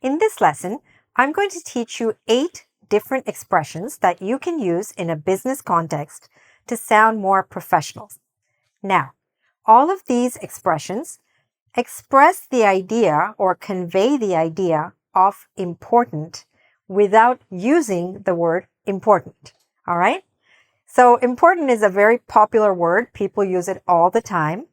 In this lesson, I'm going to teach you 8 different expressions that you can use in a business context to sound more professional. Now, all of these expressions express the idea or convey the idea of important without using the word important. All right? So important is a very popular word. People use it all the time.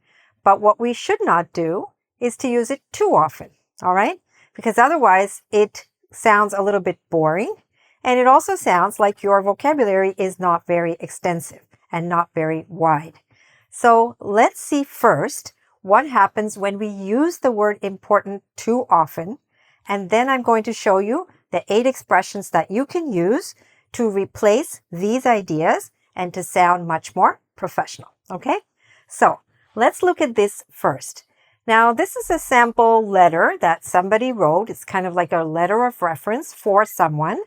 But what we should not do is to use it too often. All right? Because otherwise it sounds a little bit boring. And it also sounds like your vocabulary is not very extensive and not very wide. So let's see first what happens when we use the word important too often. And then I'm going to show you the 8 expressions that you can use to replace these ideas and to sound much more professional. Okay? So let's look at this first. Now, this is a sample letter that somebody wrote. It's kind of like a letter of reference for someone.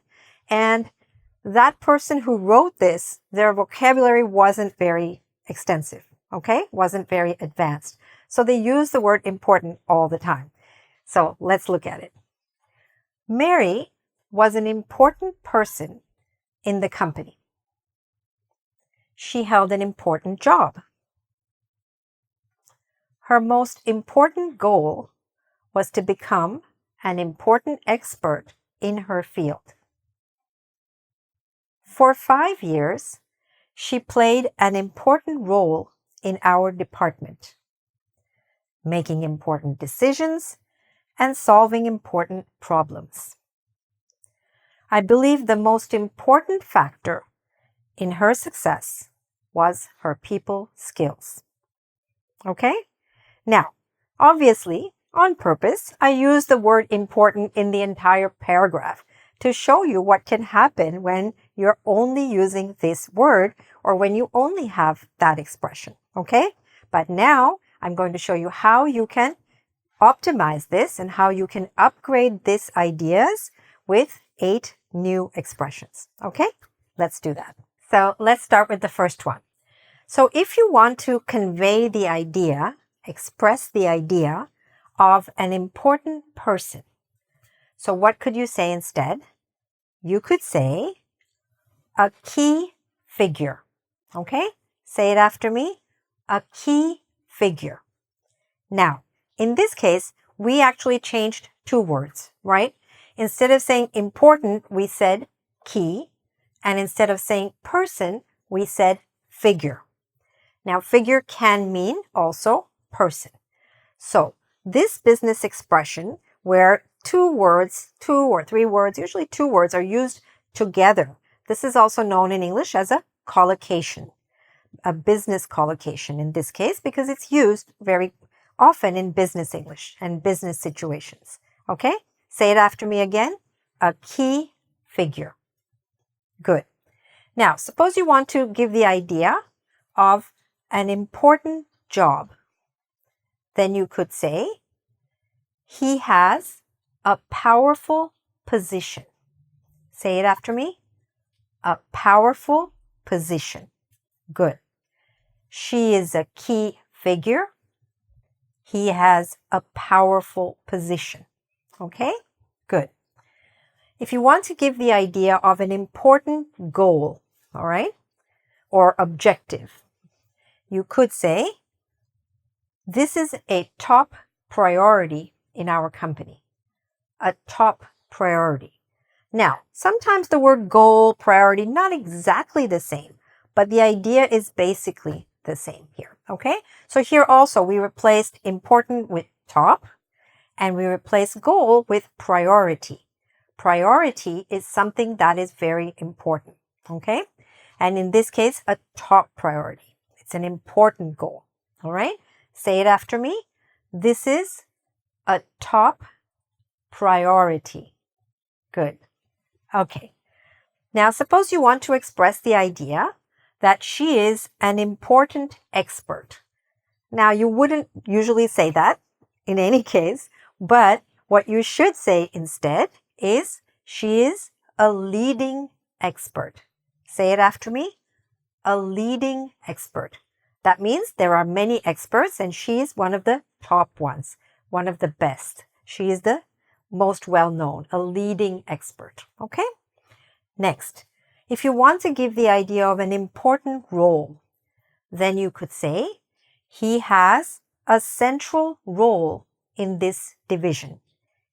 And that person who wrote this, their vocabulary wasn't very extensive. Okay? Wasn't very advanced. So they use the word important all the time. So let's look at it. Mary was an important person in the company. She held an important job. Her most important goal was to become an important expert in her field. For 5 years, she played an important role in our department, making important decisions and solving important problems. I believe the most important factor in her success was her people skills. Okay? Now, obviously, on purpose, I use the word important in the entire paragraph to show you what can happen when you're only using this word or when you only have that expression. Okay? But now I'm going to show you how you can optimize this and how you can upgrade these ideas with 8 new expressions. Okay? Let's do that. So let's start with the first one. So if you want to convey the idea, express the idea of an important person, so what could you say instead? You could say a key figure. Okay? Say it after me. A key figure. Now, in this case, we actually changed 2 words, right? Instead of saying important, we said key. And instead of saying person, we said figure. Now, figure can mean also person. So, this business expression where 2 words, 2 or 3 words, usually 2 words are used together. This is also known in English as a collocation, a business collocation in this case, because it's used very often in business English and business situations. Okay? Say it after me again. A key figure. Good. Now, suppose you want to give the idea of an important job. Then you could say, he has a powerful position. Say it after me. A powerful position. Good. She is a key figure. He has a powerful position. Okay? Good. If you want to give the idea of an important goal, all right, or objective, you could say, this is a top priority in our company. A top priority. Now, sometimes the word goal, priority, not exactly the same, but the idea is basically the same here. Okay? So here also we replaced important with top and we replaced goal with priority. Priority is something that is very important. Okay? And in this case, a top priority. It's an important goal. All right? Say it after me. This is a top priority. Good. Okay. Now, suppose you want to express the idea that she is an important expert. Now, you wouldn't usually say that in any case, but what you should say instead is she is a leading expert. Say it after me. A leading expert. That means there are many experts and she is one of the top ones, one of the best. She is the most well-known, a leading expert. Okay? Next, if you want to give the idea of an important role, then you could say, he has a central role in this division.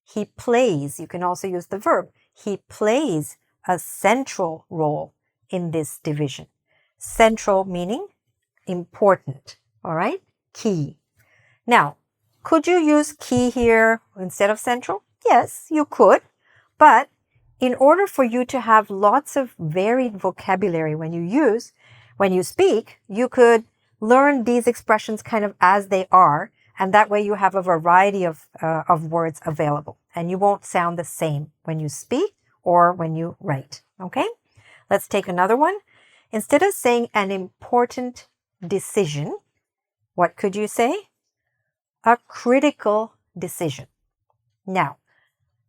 He plays, you can also use the verb, he plays a central role in this division. Central meaning important, all right? Key. Now, could you use key here instead of central? Yes, you could, but in order for you to have lots of varied vocabulary when you speak, you could learn these expressions kind of as they are, and that way you have a variety of words available, and you won't sound the same when you speak or when you write, okay? Let's take another one. Instead of saying an important decision, what could you say? A critical decision. Now,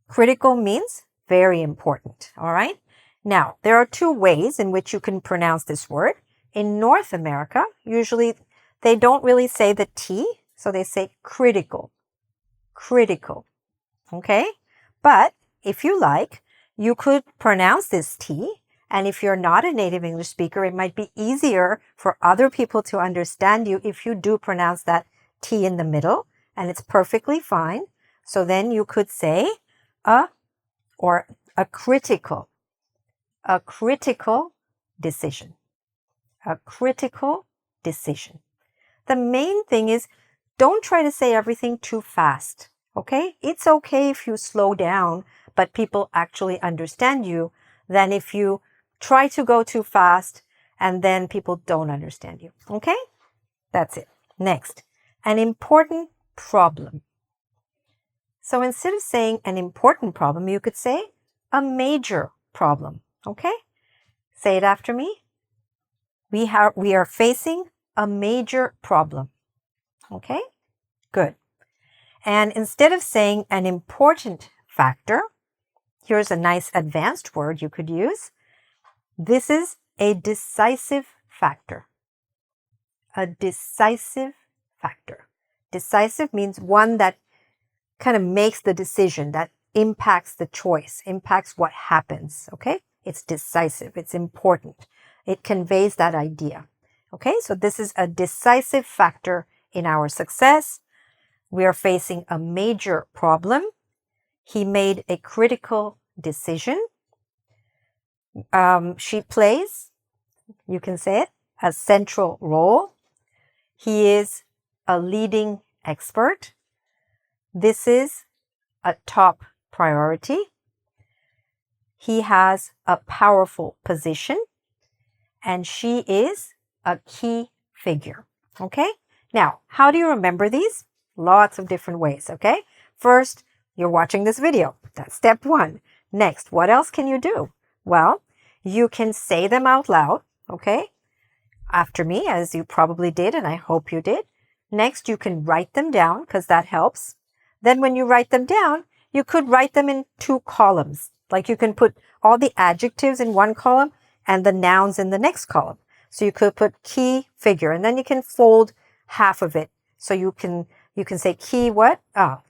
critical means very important, all right? Now, there are two ways in which you can pronounce this word. In North America, usually they don't really say the T, so they say critical. Critical, okay? But if you like, you could pronounce this T, and if you're not a native English speaker, it might be easier for other people to understand you if you do pronounce that T in the middle, and it's perfectly fine. So then you could say a critical decision. A critical decision. The main thing is, don't try to say everything too fast, okay? It's okay if you slow down, but people actually understand you, than if you try to go too fast and then people don't understand you, okay? That's it. Next, an important problem. So instead of saying an important problem, you could say a major problem, okay? Say it after me. We are facing a major problem. Okay? Good. And instead of saying an important factor, here's a nice advanced word you could use. This is a decisive factor. A decisive factor. Decisive means one that kind of makes the decision, that impacts the choice, impacts what happens. Okay? It's decisive. It's important. It conveys that idea. Okay, so this is a decisive factor in our success. We are facing a major problem. He made a critical decision. She plays, you can say it, a central role. He is a leading expert. This is a top priority. He has a powerful position. And she is a key figure. Okay? Now, how do you remember these? Lots of different ways, okay? First, you're watching this video. That's step one. Next, what else can you do? Well, you can say them out loud, okay? After me, as you probably did, and I hope you did. Next, you can write them down, because that helps. Then when you write them down, you could write them in 2 columns. Like you can put all the adjectives in one column and the nouns in the next column. So you could put key figure, and then you can fold half of it. So you can say key what?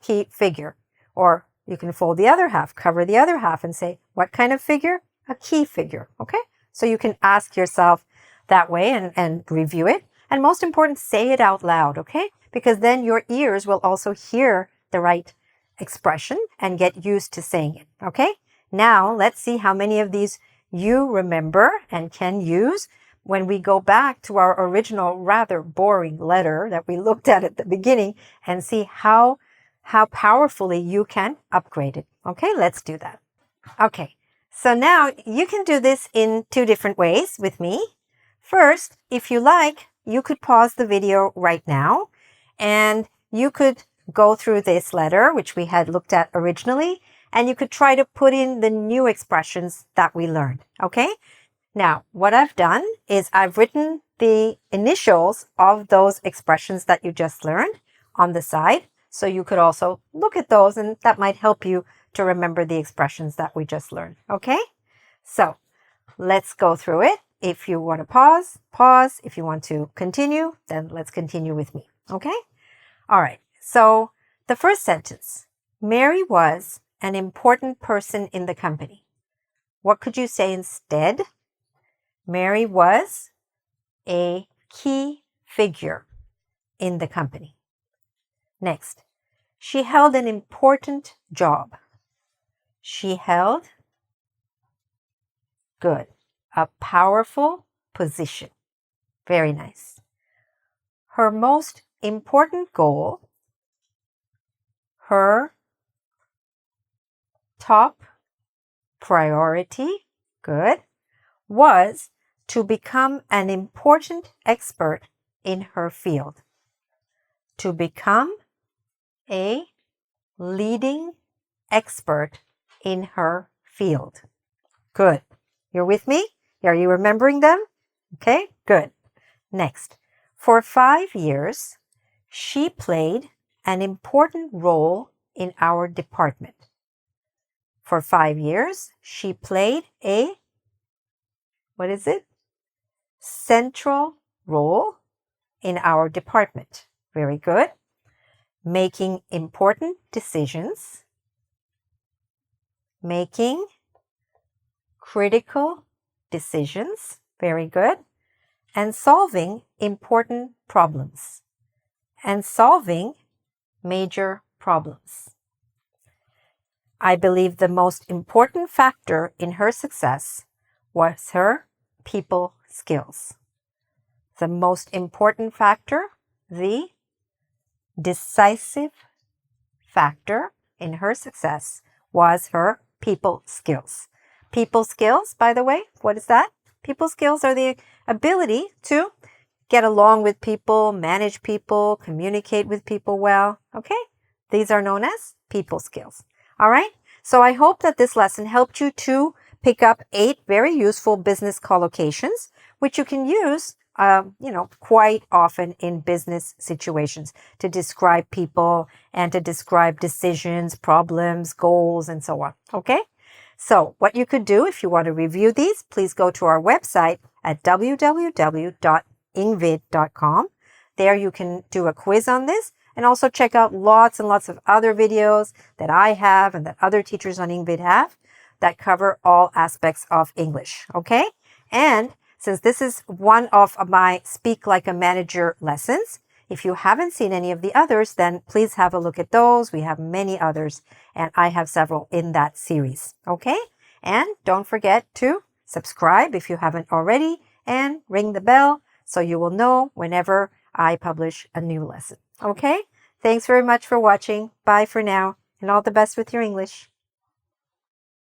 Key figure. Or you can fold the other half, cover the other half, and say, what kind of figure? A key figure, okay? So you can ask yourself that way and review it. And most important, say it out loud, okay? Because then your ears will also hear the right expression and get used to saying it, okay? Now, let's see how many of these you remember and can use when we go back to our original rather boring letter that we looked at the beginning and see how powerfully you can upgrade it. Okay, let's do that. Okay, so now you can do this in 2 different ways with me. First, if you like, you could pause the video right now and you could go through this letter, which we had looked at originally, and you could try to put in the new expressions that we learned, okay? Now, what I've done is I've written the initials of those expressions that you just learned on the side, so you could also look at those, and that might help you to remember the expressions that we just learned, okay? So, let's go through it. If you want to pause, pause. If you want to continue, then let's continue with me, okay? All right, so the first sentence, Mary was an important person in the company. What could you say instead? Mary was a key figure in the company. Next, she held an important job. She held, good, a powerful position. Very nice. Her most important goal, her top priority, good, was to become an important expert in her field. To become a leading expert in her field. Good. You're with me? Are you remembering them? Okay, good. Next, for 5 years, she played an important role in our department. For 5 years, she played a, what is it? Central role in our department. Very good. Making important decisions. Making critical decisions. Very good. And solving important problems. And solving major problems. I believe the most important factor in her success was her people skills. The most important factor, the decisive factor in her success was her people skills. People skills, by the way, what is that? People skills are the ability to get along with people, manage people, communicate with people well. Okay? These are known as people skills. All right? So I hope that this lesson helped you to pick up 8 very useful business collocations, which you can use, quite often in business situations to describe people and to describe decisions, problems, goals, and so on. Okay? So what you could do if you want to review these, please go to our website at www.engvid.com. There you can do a quiz on this and also check out lots and lots of other videos that I have and that other teachers on engVid have that cover all aspects of English. Okay? And since this is one of my Speak Like a Manager lessons, if you haven't seen any of the others, then please have a look at those. We have many others, and I have several in that series. Okay? And don't forget to subscribe if you haven't already, and ring the bell so you will know whenever I publish a new lesson. Okay? Thanks very much for watching. Bye for now, and all the best with your English.